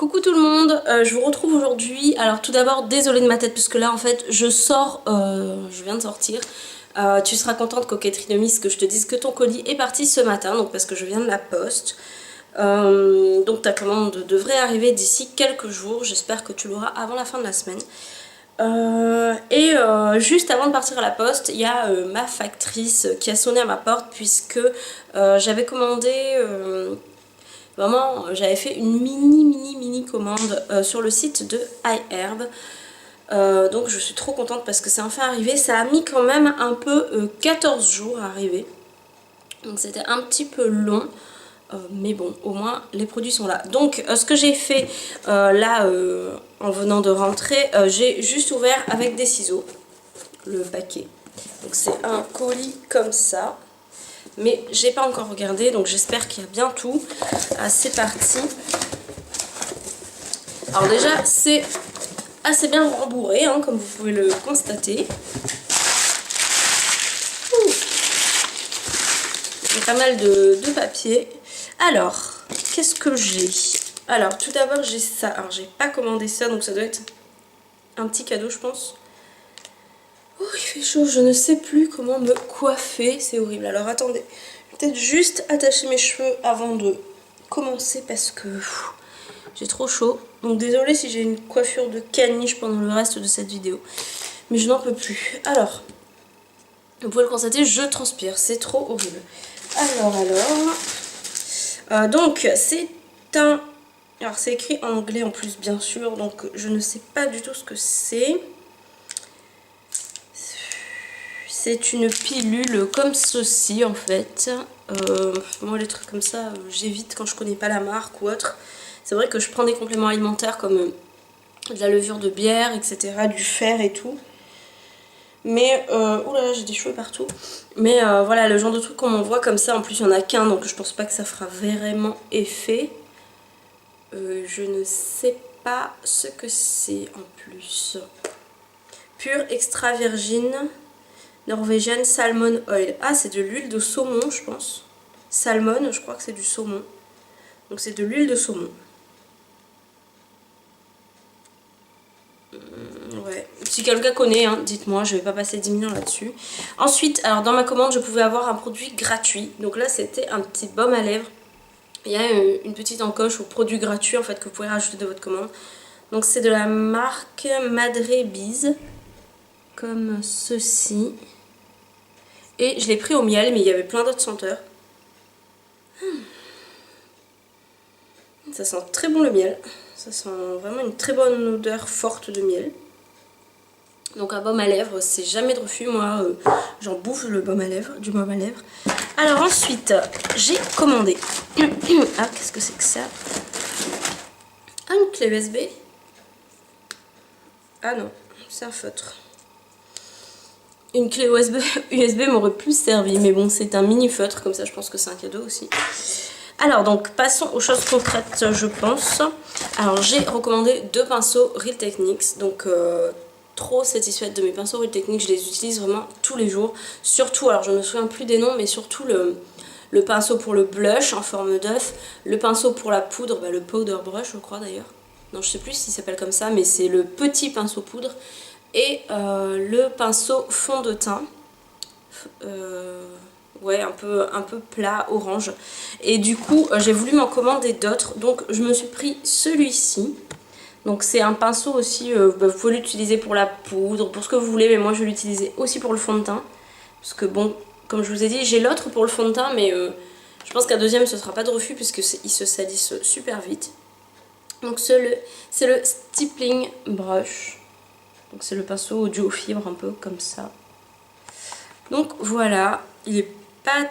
Coucou tout le monde, je vous retrouve aujourd'hui. Alors tout d'abord, désolée de ma tête puisque là en fait je sors, je viens de sortir. Tu seras contente, coquetterie de Miss, que je te dise que ton colis est parti ce matin, donc parce que je viens de la poste. Donc ta commande devrait arriver d'ici quelques jours, j'espère que tu l'auras avant la fin de la semaine. Juste avant de partir à la poste, il y a ma factrice qui a sonné à ma porte puisque j'avais commandé... Vraiment, j'avais fait une mini commande sur le site de iHerb. Donc je suis trop contente parce que c'est enfin arrivé. Ça a mis quand même un peu 14 jours à arriver. Donc c'était un petit peu long. Mais bon, au moins les produits sont là. Donc ce que j'ai fait là en venant de rentrer, j'ai juste ouvert avec des ciseaux le paquet. Donc c'est un colis comme ça. Mais j'ai pas encore regardé, donc j'espère qu'il y a bien tout. Ah, c'est parti. Alors déjà, c'est assez bien rembourré, hein, comme vous pouvez le constater. Il y a pas mal de papier. Alors, qu'est-ce que j'ai? Alors, tout d'abord, j'ai ça. Alors, j'ai pas commandé ça, donc ça doit être un petit cadeau, je pense. Oh, il fait chaud, je ne sais plus comment me coiffer, c'est horrible. Alors attendez, peut-être juste attacher mes cheveux avant de commencer parce que j'ai trop chaud. Donc désolée si j'ai une coiffure de caniche pendant le reste de cette vidéo, mais je n'en peux plus. Alors, vous pouvez le constater, je transpire, c'est trop horrible. Donc c'est un... Alors c'est écrit en anglais en plus bien sûr, donc je ne sais pas du tout ce que c'est. C'est une pilule comme ceci en fait. Moi les trucs comme ça j'évite quand je connais pas la marque ou autre. C'est vrai que je prends des compléments alimentaires comme de la levure de bière, etc. Du fer et tout. Mais, oulala j'ai des cheveux partout. Mais voilà le genre de truc qu'on m'envoie comme ça. En plus il n'y en a qu'un donc je pense pas que ça fera vraiment effet. Je ne sais pas ce que c'est en plus. Pure extra virgin. Norwegian Salmon Oil. Ah, c'est de l'huile de saumon, je pense. Salmon, je crois que c'est du saumon. Donc c'est de l'huile de saumon. Ouais. Si quelqu'un connaît, hein, dites-moi, je vais pas passer 10 millions là-dessus. Ensuite, alors dans ma commande, je pouvais avoir un produit gratuit. Donc là, c'était un petit baume à lèvres. Il y a une petite encoche au produit gratuit en fait que vous pouvez rajouter de votre commande. Donc c'est de la marque Madre Biz. Comme ceci. Et je l'ai pris au miel, mais il y avait plein d'autres senteurs. Ça sent très bon le miel. Ça sent vraiment une très bonne odeur forte de miel. Donc un baume à lèvres, c'est jamais de refus. Moi, j'en bouffe le baume à lèvres, du baume à lèvres. Alors ensuite, j'ai commandé. Ah, qu'est-ce que c'est que ça? Ah, une clé USB. Ah non, c'est un feutre. Une clé USB m'aurait plus servi, mais bon, c'est un mini feutre, comme ça je pense que c'est un cadeau aussi. Alors donc, passons aux choses concrètes, je pense. Alors j'ai recommandé 2 pinceaux Real Techniques, donc trop satisfaite de mes pinceaux Real Techniques, je les utilise vraiment tous les jours. Surtout, alors je ne me souviens plus des noms, mais surtout le pinceau pour le blush en forme d'œuf, le pinceau pour la poudre, bah, le powder brush je crois d'ailleurs. Non, je sais plus s'il s'appelle comme ça, mais c'est le petit pinceau poudre. Et le pinceau fond de teint, ouais, un peu plat, orange. Et du coup, j'ai voulu m'en commander d'autres, donc je me suis pris celui-ci. Donc c'est un pinceau aussi, vous pouvez l'utiliser pour la poudre, pour ce que vous voulez, mais moi je vais l'utiliser aussi pour le fond de teint. Parce que bon, comme je vous ai dit, j'ai l'autre pour le fond de teint, mais je pense qu'un deuxième ce sera pas de refus, puisqu'ils se salissent super vite. Donc c'est le Stippling Brush. Donc c'est le pinceau duo fibre un peu comme ça. Donc voilà, il est pas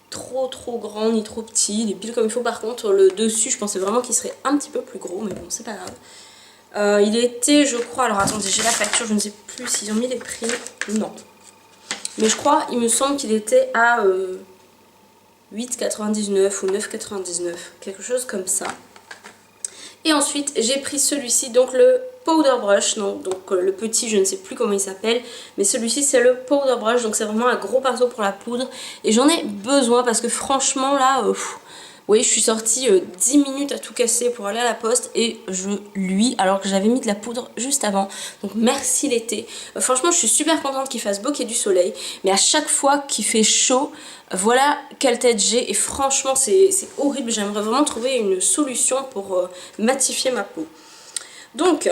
trop grand ni trop petit, il est pile comme il faut. Par contre le dessus je pensais vraiment qu'il serait un petit peu plus gros, mais bon c'est pas grave. Il était je crois, alors attendez j'ai la facture, je ne sais plus s'ils ont mis les prix, non. Mais je crois, il me semble qu'il était à 8,99 ou 9,99, quelque chose comme ça. Et ensuite j'ai pris celui-ci, donc le powder brush, non, donc le petit je ne sais plus comment il s'appelle, mais celui-ci c'est le powder brush, donc c'est vraiment un gros pinceau pour la poudre et j'en ai besoin parce que franchement là Oui, je suis sortie 10 minutes à tout casser pour aller à la poste et je luis alors que j'avais mis de la poudre juste avant. Donc merci l'été. Franchement, je suis super contente qu'il fasse beau, qu'il y ait du soleil. Mais à chaque fois qu'il fait chaud, voilà quelle tête j'ai. Et franchement, c'est horrible. J'aimerais vraiment trouver une solution pour matifier ma peau. Donc,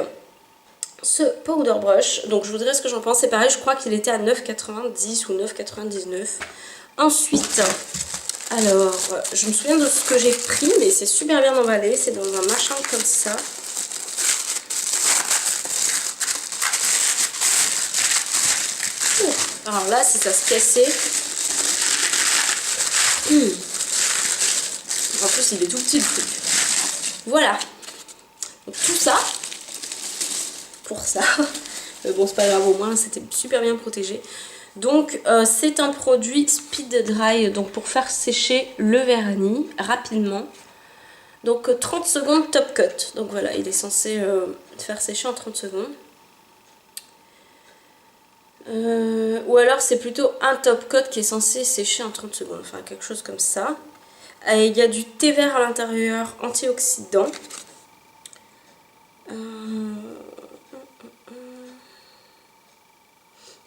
ce powder brush, donc je vous dirai ce que j'en pense. C'est pareil, je crois qu'il était à 9,90 ou 9,99. Ensuite... alors, je me souviens de ce que j'ai pris, mais c'est super bien emballé. C'est dans un machin comme ça. Alors là, si ça se cassait. En plus, il est tout petit le truc. Voilà. Donc tout ça. Pour ça. Bon, c'est pas grave, au moins, c'était super bien protégé. Donc c'est un produit speed dry, donc pour faire sécher le vernis rapidement. Donc 30 secondes top cut. Donc voilà, il est censé faire sécher en 30 secondes. Ou alors c'est plutôt un top cut qui est censé sécher en 30 secondes. Enfin quelque chose comme ça. Et il y a du thé vert à l'intérieur, antioxydant.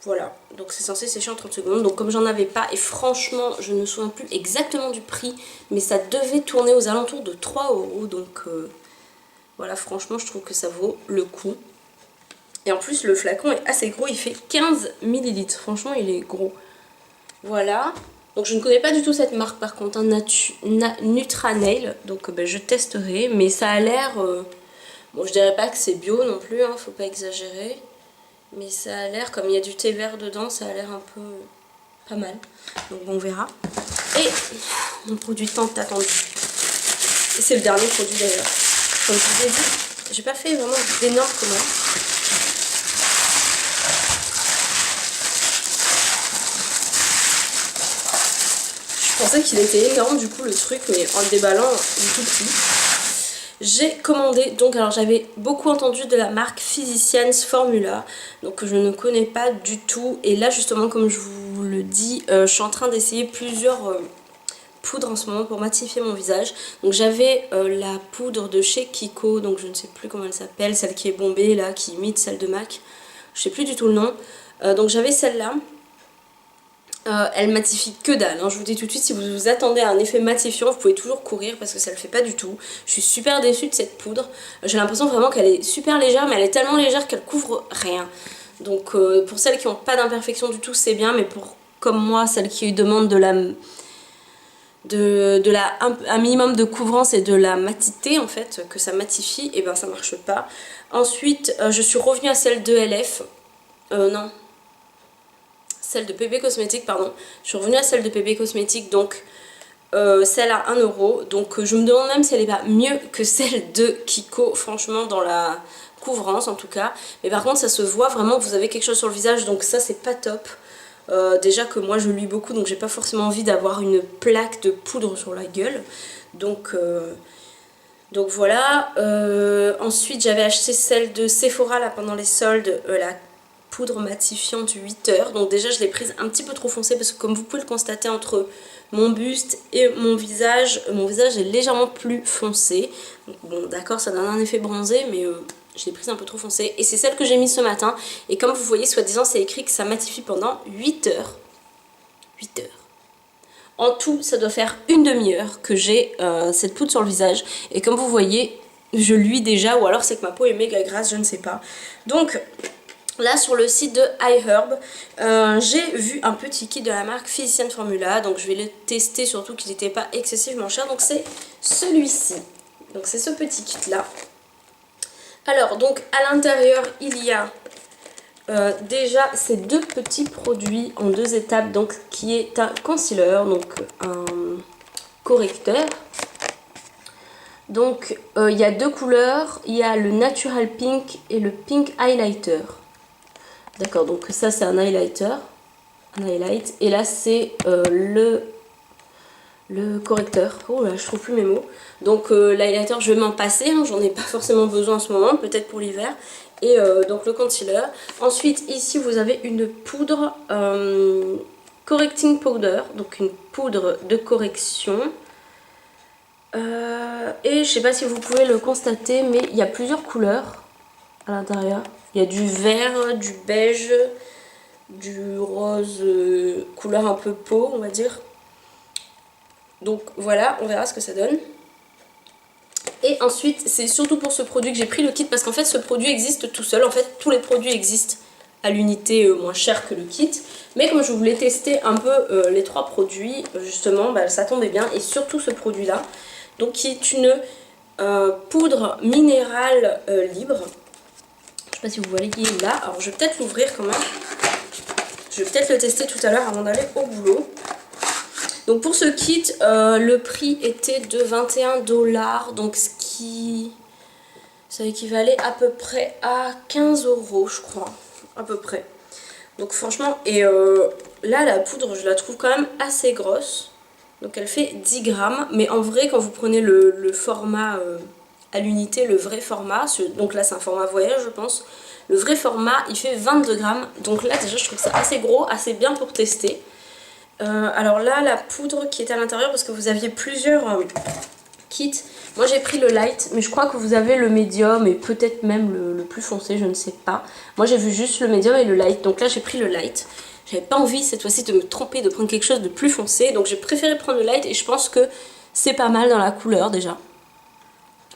Voilà, donc c'est censé sécher en 30 secondes. Donc comme j'en avais pas, et franchement je ne me souviens plus exactement du prix, mais ça devait tourner aux alentours de 3 €. Donc voilà, franchement je trouve que ça vaut le coup. Et en plus le flacon est assez gros, il fait 15 ml. Franchement il est gros. Voilà, donc je ne connais pas du tout cette marque par contre, hein, Nutranail. Donc je testerai, mais ça a l'air... bon je dirais pas que c'est bio non plus, hein, faut pas exagérer. Mais ça a l'air, comme il y a du thé vert dedans, ça a l'air un peu pas mal. Donc bon, on verra. Et mon produit tant attendu. Et c'est le dernier produit d'ailleurs. Comme je vous ai dit, j'ai pas fait vraiment d'énormes commandes. Je pensais qu'il était énorme du coup le truc, mais en le déballant, il est tout petit. J'ai commandé, donc alors j'avais beaucoup entendu de la marque Physicians Formula, donc je ne connais pas du tout. Et là justement, comme je vous le dis, je suis en train d'essayer plusieurs poudres en ce moment pour matifier mon visage. Donc j'avais la poudre de chez Kiko, donc je ne sais plus comment elle s'appelle, celle qui est bombée là, qui imite celle de MAC. Je sais plus du tout le nom. Donc j'avais celle-là. Elle matifie que dalle, hein. Je vous dis tout de suite, si vous vous attendez à un effet matifiant, vous pouvez toujours courir parce que ça le fait pas du tout. Je suis super déçue de cette poudre. J'ai l'impression vraiment qu'elle est super légère, mais elle est tellement légère qu'elle couvre rien. Donc pour celles qui n'ont pas d'imperfection du tout, c'est bien, mais pour comme moi, celles qui demandent un minimum de couvrance et de la matité en fait, que ça matifie, et ben ça marche pas. Ensuite, je suis revenue à celle de LF. Non. Celle de PB Cosmétique, pardon. Je suis revenue à celle de PB Cosmétique, donc celle à 1 €. Donc je me demande même si elle n'est pas mieux que celle de Kiko, franchement, dans la couvrance en tout cas. Mais par contre, ça se voit vraiment que vous avez quelque chose sur le visage, donc ça, c'est pas top. Déjà que moi, je luis beaucoup, donc j'ai pas forcément envie d'avoir une plaque de poudre sur la gueule. Donc voilà. Ensuite, j'avais acheté celle de Sephora là, pendant les soldes, la poudre matifiante 8 heures. Donc déjà je l'ai prise un petit peu trop foncée parce que comme vous pouvez le constater entre mon buste et mon visage est légèrement plus foncé. Donc, bon d'accord, ça donne un effet bronzé, mais je l'ai prise un peu trop foncée. Et c'est celle que j'ai mise ce matin. Et comme vous voyez, soi-disant c'est écrit que ça matifie pendant 8 heures. 8 heures. En tout, ça doit faire une demi-heure que j'ai cette poudre sur le visage. Et comme vous voyez, je luis déjà, ou alors c'est que ma peau est méga grasse, je ne sais pas. Donc là sur le site de iHerb, j'ai vu un petit kit de la marque Physicians Formula, donc je vais le tester, surtout qu'il n'était pas excessivement cher. Donc c'est celui-ci, donc c'est ce petit kit là. Alors donc à l'intérieur il y a déjà ces deux petits produits en 2 étapes, donc qui est un concealer, donc un correcteur. Donc il y a 2 couleurs, il y a le Natural Pink et le Pink Highlighter. D'accord, donc ça c'est un highlighter, un highlight, et là c'est le correcteur. Oh là, je trouve plus mes mots. Donc l'highlighter, je vais m'en passer, hein, j'en ai pas forcément besoin en ce moment, peut-être pour l'hiver. Et donc le concealer. Ensuite ici vous avez une poudre correcting powder, donc une poudre de correction. Et je sais pas si vous pouvez le constater, mais il y a plusieurs couleurs à l'intérieur. Il y a du vert, du beige, du rose, couleur un peu peau on va dire. Donc voilà, on verra ce que ça donne. Et ensuite, c'est surtout pour ce produit que j'ai pris le kit parce qu'en fait ce produit existe tout seul. En fait tous les produits existent à l'unité moins cher que le kit. Mais comme je voulais tester un peu les trois produits, justement bah, ça tombait bien. Et surtout ce produit là, donc qui est une poudre minérale libre. Je sais pas si vous voyez là, alors je vais peut-être l'ouvrir quand même. Je vais peut-être le tester tout à l'heure avant d'aller au boulot. Donc pour ce kit, le prix était de 21 $, donc ce qui... ça équivalait à peu près à 15 € je crois, à peu près. Donc franchement, et là la poudre je la trouve quand même assez grosse. Donc elle fait 10 grammes, mais en vrai quand vous prenez le format à l'unité, le vrai format, donc là c'est un format voyage je pense. Le vrai format il fait 22 grammes, donc là déjà je trouve ça assez gros, assez bien pour tester. Alors là la poudre qui est à l'intérieur, parce que vous aviez plusieurs kits, moi j'ai pris le light, mais je crois que vous avez le médium et peut-être même le plus foncé, je ne sais pas. Moi j'ai vu juste le médium et le light, donc là j'ai pris le light. J'avais pas envie cette fois-ci de me tromper, de prendre quelque chose de plus foncé, donc j'ai préféré prendre le light et je pense que c'est pas mal dans la couleur déjà.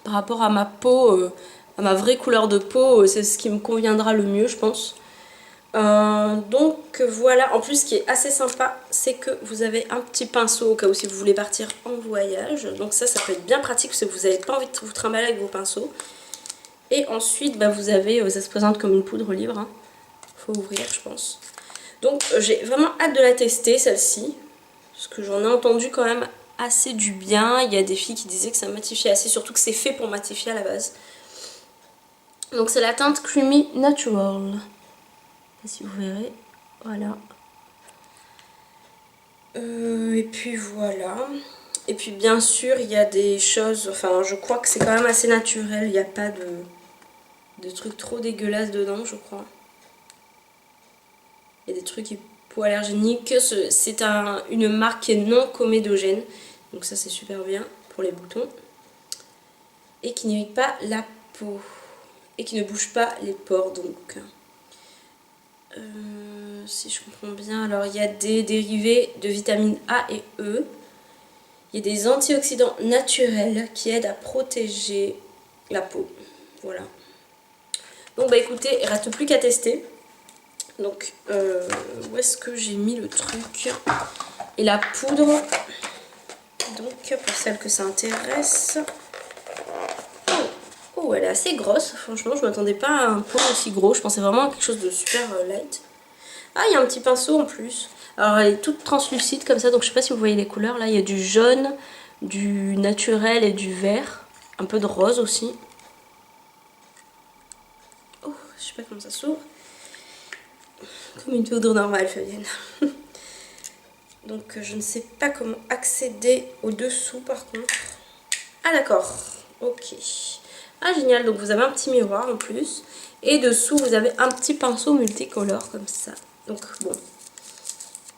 Par rapport à ma peau, à ma vraie couleur de peau, c'est ce qui me conviendra le mieux je pense. Donc voilà, en plus ce qui est assez sympa c'est que vous avez un petit pinceau au cas où si vous voulez partir en voyage, donc ça peut être bien pratique parce que vous n'avez pas envie de vous trimballer avec vos pinceaux. Et ensuite bah, vous avez, ça se présente comme une poudre libre, hein. Faut ouvrir je pense. Donc j'ai vraiment hâte de la tester celle-ci, parce que j'en ai entendu quand même assez du bien. Il y a des filles qui disaient que ça matifiait assez, surtout que c'est fait pour matifier à la base. Donc c'est la teinte Creamy Natural. Si vous verrez, voilà. Et puis voilà. Et puis bien sûr il y a des choses, enfin je crois que c'est quand même assez naturel, il n'y a pas de trucs trop dégueulasses dedans je crois. Il y a des trucs hypoallergéniques, c'est une marque qui est non comédogène, donc ça c'est super bien pour les boutons. Et qui n'irrite pas la peau. Et qui ne bouge pas les pores donc. Si je comprends bien, alors il y a des dérivés de vitamines A et E. Il y a des antioxydants naturels qui aident à protéger la peau. Voilà. Donc bah écoutez, il ne reste plus qu'à tester. Donc où est-ce que j'ai mis le truc? Et la poudre. Donc pour celles que ça intéresse. Oh, elle est assez grosse. Franchement, je m'attendais pas à un pot aussi gros. Je pensais vraiment à quelque chose de super light. Ah, il y a un petit pinceau en plus. Alors elle est toute translucide comme ça, donc je sais pas si vous voyez les couleurs. Là il y a du jaune, du naturel et du vert. Un peu de rose aussi. Oh, je sais pas comment ça s'ouvre. Comme une poudre normale, Fabienne. Donc je ne sais pas comment accéder au dessous par contre. Ah d'accord, ok. Ah génial, donc vous avez un petit miroir en plus. Et dessous vous avez un petit pinceau multicolore comme ça. Donc bon.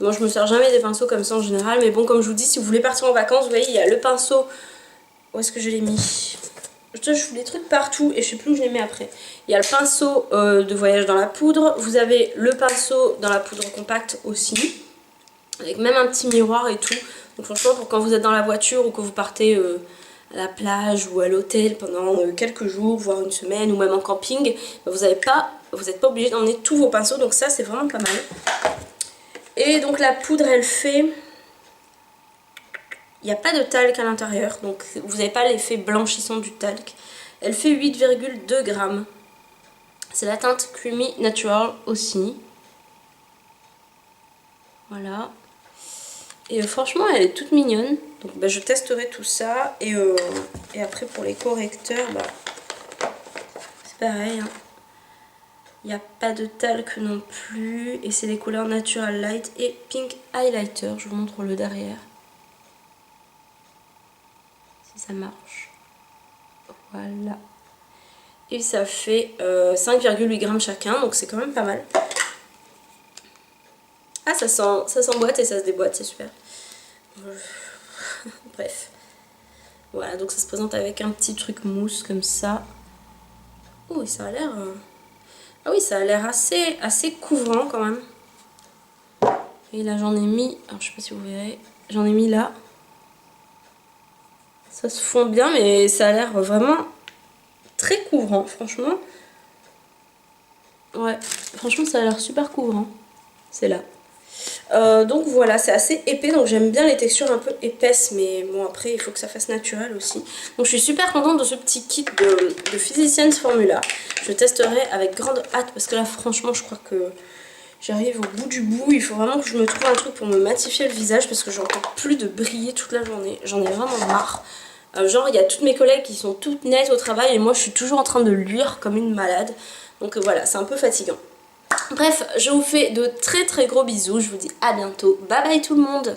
Moi je me sers jamais des pinceaux comme ça en général, mais bon comme je vous dis, si vous voulez partir en vacances, vous voyez il y a le pinceau. Où est-ce que je l'ai mis? Je fous des trucs partout et je sais plus où je les mets après. Il y a le pinceau de voyage dans la poudre, vous avez le pinceau dans la poudre compacte aussi, avec même un petit miroir et tout. Donc franchement pour quand vous êtes dans la voiture ou que vous partez à la plage ou à l'hôtel pendant quelques jours, voire une semaine ou même en camping, vous n'êtes pas obligé d'emmener tous vos pinceaux, donc ça c'est vraiment pas mal. Et donc la poudre elle fait... Il n'y a pas de talc à l'intérieur, donc vous n'avez pas l'effet blanchissant du talc. Elle fait 8,2 grammes. C'est la teinte Creamy Natural aussi. Voilà. Et franchement elle est toute mignonne. Donc bah, je testerai tout ça. Et après pour les correcteurs, bah, c'est pareil. Hein. Il n'y a pas de talc non plus. Et c'est les couleurs Natural Light et Pink Highlighter. Je vous montre le derrière. Si ça marche. Voilà. Et ça fait 5,8 grammes chacun. Donc c'est quand même pas mal. Ah ça s'emboîte et ça se déboîte. C'est super. Bref. Voilà, donc ça se présente avec un petit truc mousse comme ça. Oh, et ça a l'air... Ah oui, ça a l'air assez couvrant quand même. Et là, j'en ai mis... Alors, je sais pas si vous verrez. J'en ai mis là. Ça se fond bien, mais ça a l'air vraiment très couvrant, franchement. Ouais, franchement, ça a l'air super couvrant. C'est là. Donc voilà, c'est assez épais, donc j'aime bien les textures un peu épaisses, mais bon après il faut que ça fasse naturel aussi. Donc je suis super contente de ce petit kit de Physicians Formula. Je testerai avec grande hâte parce que là franchement je crois que j'arrive au bout du bout. Il faut vraiment que je me trouve un truc pour me matifier le visage parce que j'en peux plus de briller toute la journée. J'en ai vraiment marre. Genre il y a toutes mes collègues qui sont toutes nettes au travail et moi je suis toujours en train de luire comme une malade. Donc voilà, c'est un peu fatigant. Bref, je vous fais de très très gros bisous, je vous dis à bientôt, bye bye tout le monde.